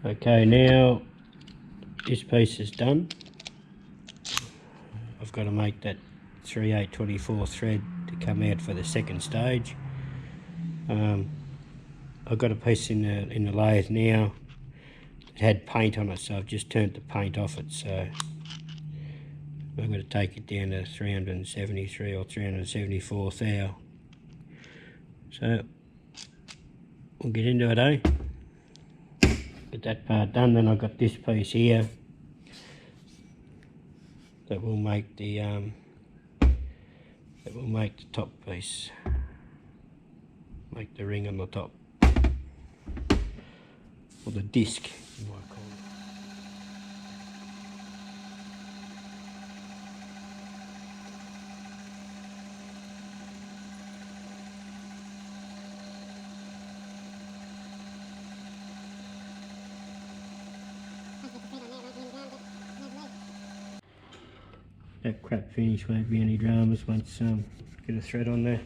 Okay, now this piece is done. I've got to make that 3/8/24 thread to come out for the second stage. I've got a piece in the lathe now. It had paint on it, so I've just turned the paint off it. So I'm going to take it down to 373 or 374 thou. So we'll get into it, eh? Get that part done. Then I've got this piece here that will make the top piece, make the ring on the top, or the disc you might call it. That crap finish won't be any dramas once get a thread on there.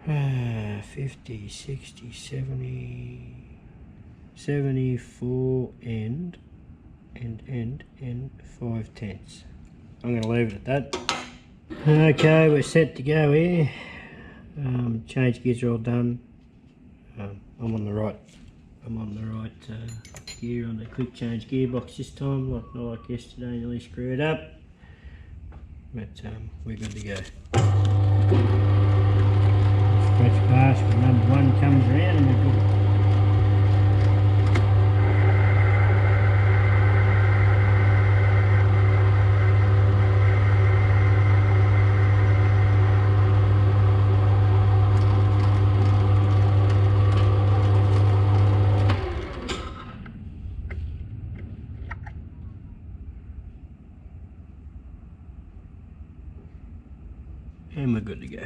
Ah, 50, 60, 70, 74 and 5/10. I'm going to leave it at that. Okay, we're set to go here. Change gears are all done. I'm on the right gear on the quick change gearbox this time, not like yesterday, nearly screwed up. But we're good to go. Scratch pass when number 1 comes around and we're good. And we're good to go.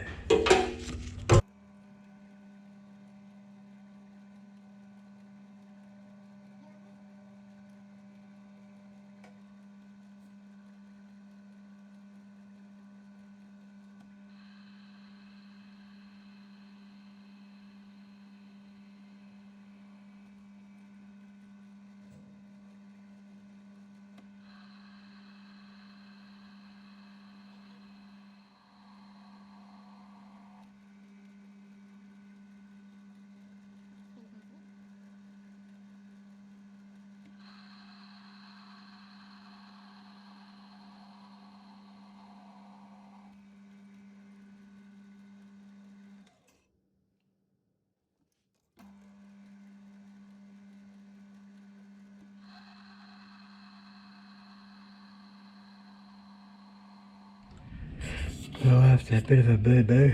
Well, after a bit of a boo-boo,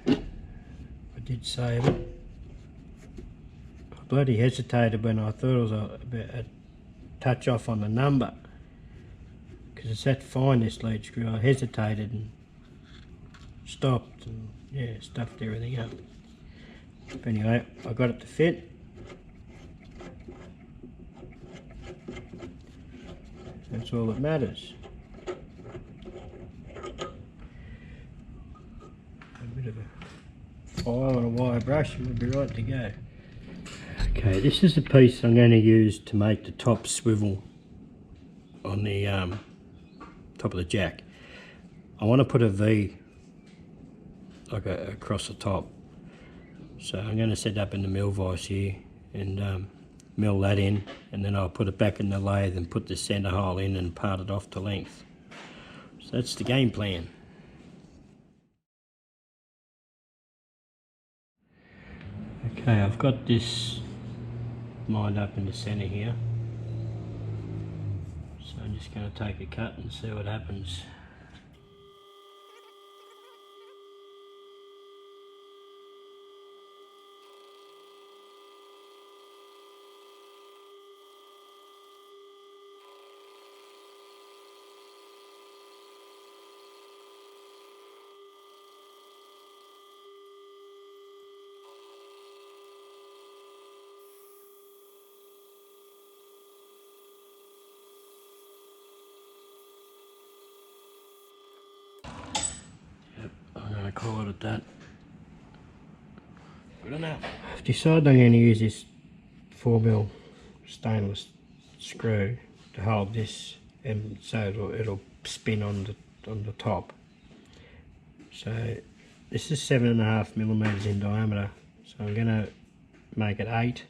I did save it. I bloody hesitated when I thought it was a touch off on the number, because it's that fine, this lead screw. I hesitated and stopped and yeah, stuffed everything up. But anyway, I got it to fit. That's all that matters. A bit of a file and a wire brush and we'll be right to go. Okay, this is the piece I'm going to use to make the top swivel on the top of the jack. I want to put a V like across the top. So I'm going to set up in the mill vise here and mill that in, and then I'll put it back in the lathe and put the centre hole in and part it off to length. So that's the game plan. Okay, I've got this lined up in the centre here. So I'm just going to take a cut and see what happens. call it at that. Good enough. I've decided I'm going to use this 4mm stainless screw to hold this, and so it'll spin on the top. So this is 7.5mm in diameter, so I'm going to make it 8,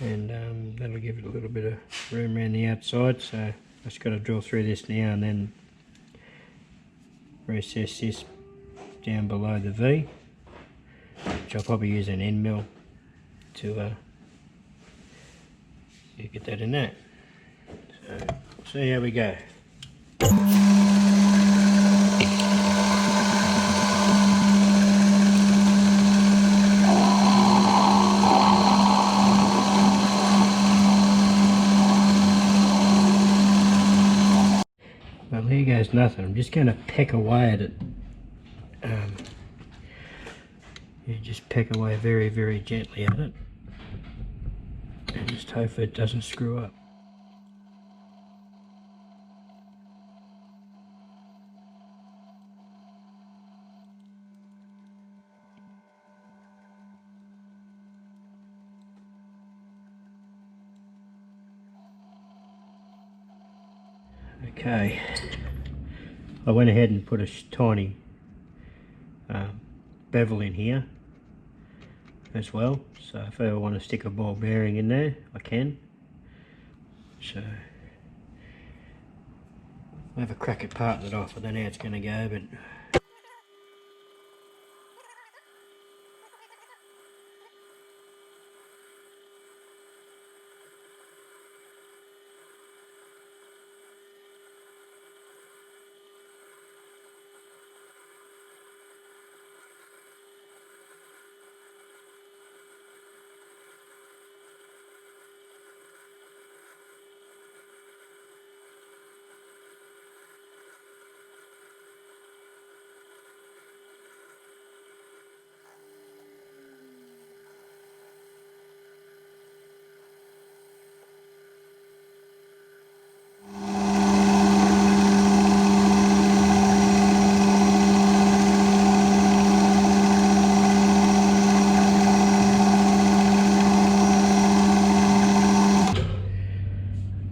and that'll give it a little bit of room around the outside. So I just got to drill through this now and then recess this down below the V, which I'll probably use an end mill to get that in there. So see how we go. Well, here goes nothing. I'm just going to peck away at it. You just peck away very, very gently at it, and just hope it doesn't screw up. Okay, I went ahead and put a tiny bevel in here as well, so if I ever want to stick a ball bearing in there, I can. So I'll have a crack at parting it off. I don't know how it's going to go, but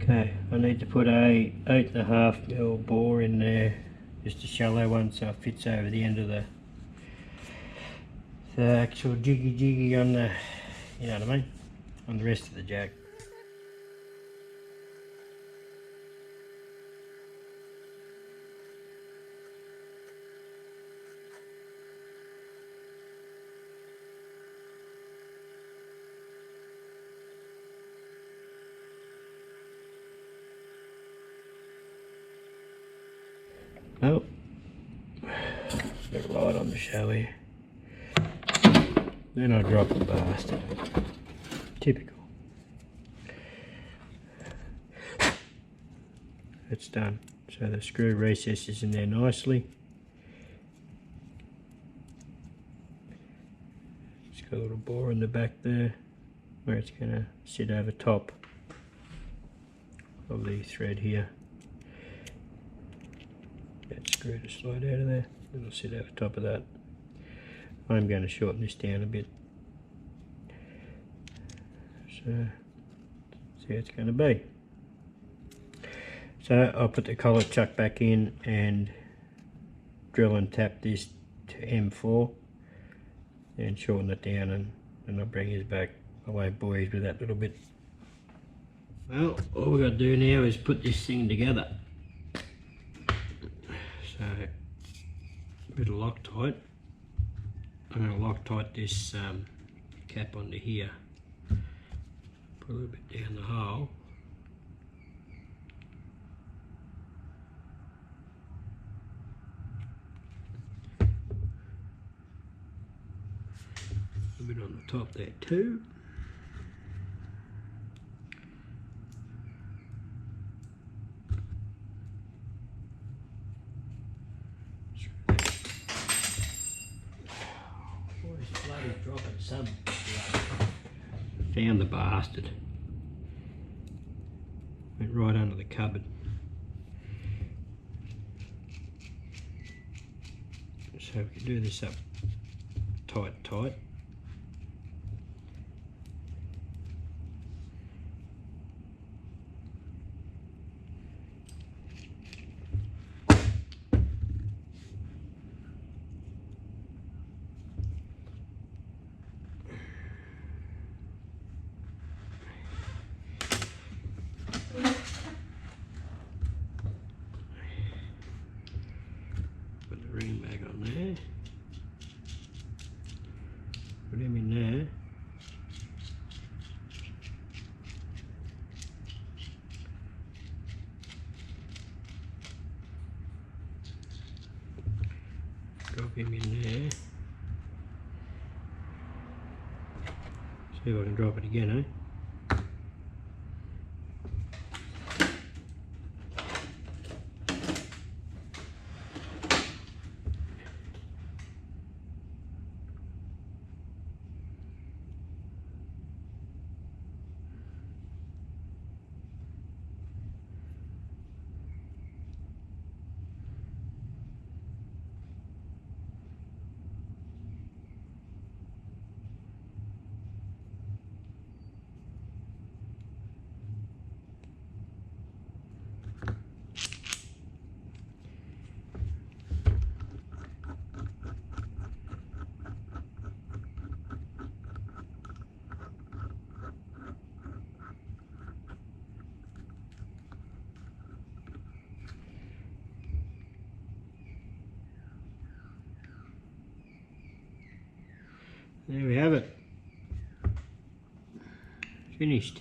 okay, I need to put a 8.5mm bore in there, just a shallow one, so it fits over the end of the actual jiggy on the, you know what I mean, on the rest of the jack. Oh, bit of light on the show here. Then I drop the bastard. Typical. It's done. So the screw recesses in there nicely. It's got a little bore in the back there where it's going to sit over top of the thread here. That screw to slide out of there, it'll sit over top of that. I'm going to shorten this down a bit, so see how it's going to be. So I'll put the collar chuck back in and drill and tap this to M4 and shorten it down, and I'll bring his back. I won't bore you with that little bit. Well, all we've got to do now is put this thing together. So, a bit of Loctite. I'm going to Loctite this cap onto here. Put a little bit down the hole. A bit on the top there too. Dropping some blood. Found the bastard. Went right under the cupboard. So So we can do this up tight. Put the ring back on there. Put him in there. Drop him in there. See if I can drop it again, eh? There we have it. Finished.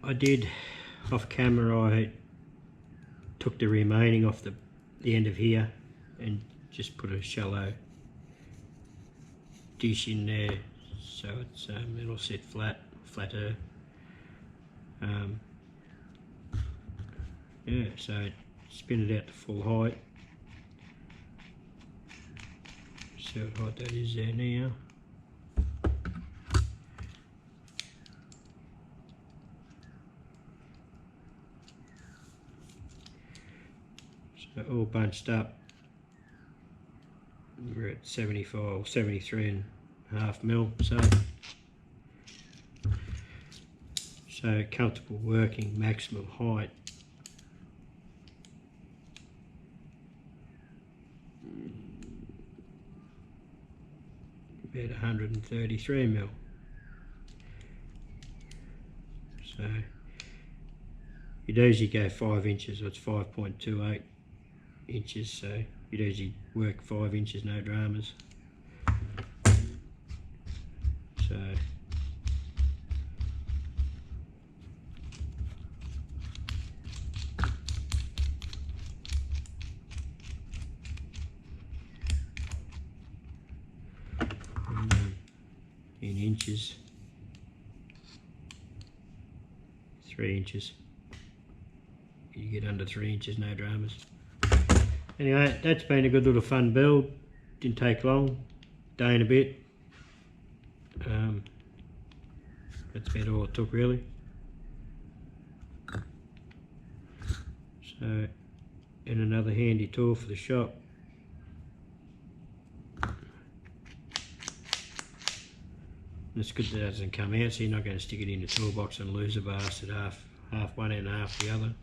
I did off camera, I took the remaining off the end of here and just put a shallow dish in there so it'll sit flatter. Yeah, so spin it out to full height. See what height that is there now. So all bunched up. We're at 75, 73.5 mil. So comfortable working, maximum height. About 133 mil. So you'd usually go 5 inches, or it's 5.28 inches, so you'd usually work 5 inches, no dramas. So in inches, 3 inches. You get under 3 inches, no dramas. Anyway, that's been a good little fun build. Didn't take long, day and a bit. That's about all it took really. So, and another handy tool for the shop. It's good that it doesn't come out, so you're not going to stick it in the toolbox and lose a bastard half one and half the other.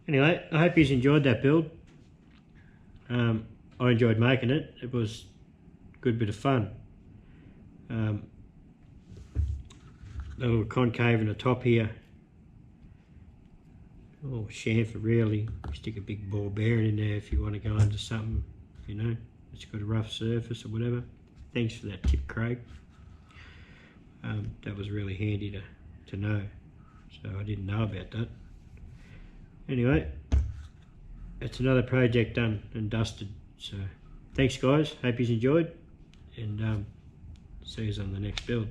Anyway, I hope you enjoyed that build. I enjoyed making it. It was a good bit of fun. The little concave in the top here. Oh, chamfer really. Stick a big ball bearing in there if you want to go under something, you know, it's got a rough surface or whatever. Thanks for that tip, Craig. That was really handy to know, so I didn't know about that. Anyway, that's another project done and dusted, so thanks guys, hope you enjoyed, and see you on the next build.